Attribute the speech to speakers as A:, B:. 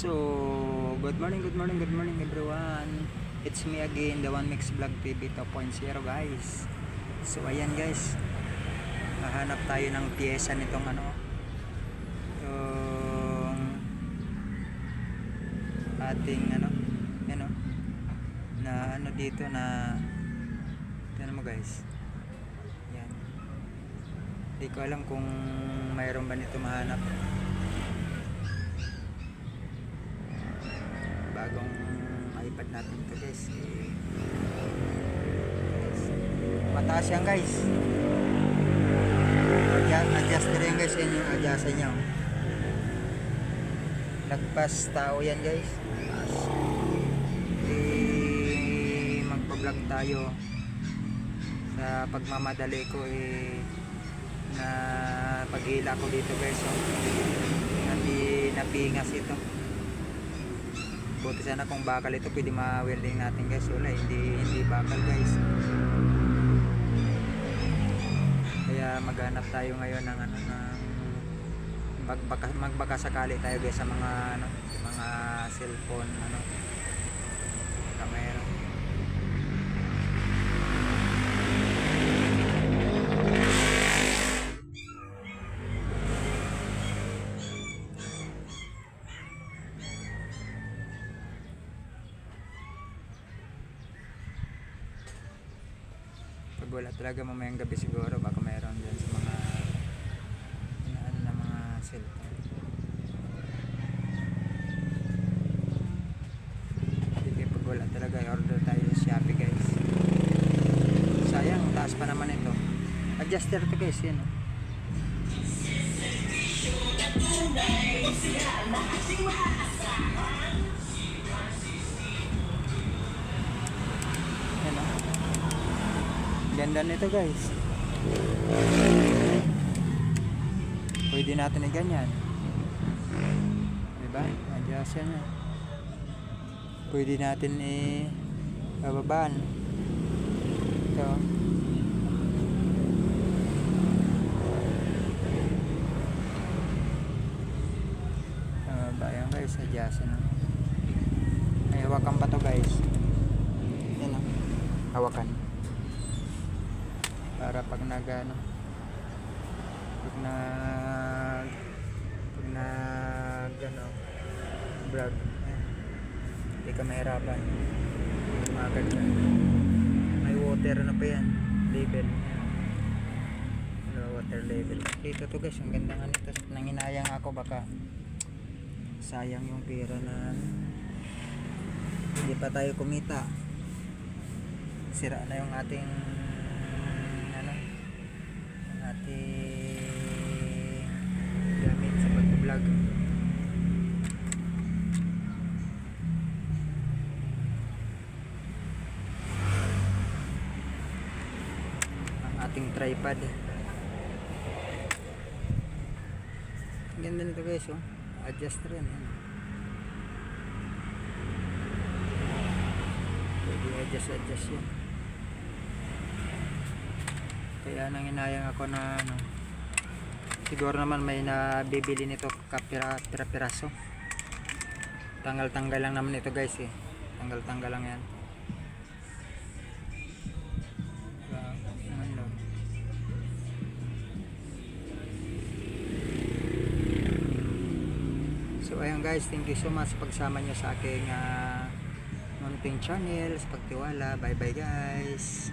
A: So, good morning everyone. It's me again, the One Mix Vlog TV 2.0 guys. So, ayan guys. Hahanap tayo ng piyesa nitong yung ating na dito na tignan mo guys. Yan. Hindi ko alam kung mayroon ba nito mahanap. Bagong iPad natin ito guys. Mataas yan guys. Adjust rin guys yan yung adjust nyo. Lagpas tao yan guys. Magpa-vlog tayo. Sa pagmamadali ko na paghila ko dito guys. So, napingas ito. Buti sana kung bakal ito, pwede ma-welding natin guys. Wala, hindi bakal guys. Kaya maghanap tayo ngayon ng magbaka sakali tayo guys sa mga mga cellphone camera. Pag wala talaga mamayang gabi siguro baka mayroon dyan sa mga na mga cellphone. Sige, pag wala talaga i-order tayo sa Shopee guys. Sayang, taas pa naman ito. Adjuster to guys, yan Ganda nito guys. Pwede natin ganyan. Diba? Adjust yan. Pwede natin bababaan. Ito. Bayan guys, adjust yan. Ay, hawakan pa to guys. Yan lang. Hawakan. Para pag nag vlog hindi ka mahirapan magad na. May water pa yan level water level dito to guys. Ang ganda nga nito. Nanginayang ako baka sayang yung pera na hindi pa tayo kumita. Sira na yung ating gamit sa pag-vlog. Ang ating tripod. Ang ganda nito guys, oh. Adjust rin. Pwede adjust yan. Kaya nanginayang ako na siguro naman may nabibili nito kapira-piraso. Tanggal-tanggal lang naman ito guys Tanggal-tanggal lang yan. So ayun guys, thank you so much sa pagsama nyo sa aking munting channel, sa pagtiwala. Bye bye guys.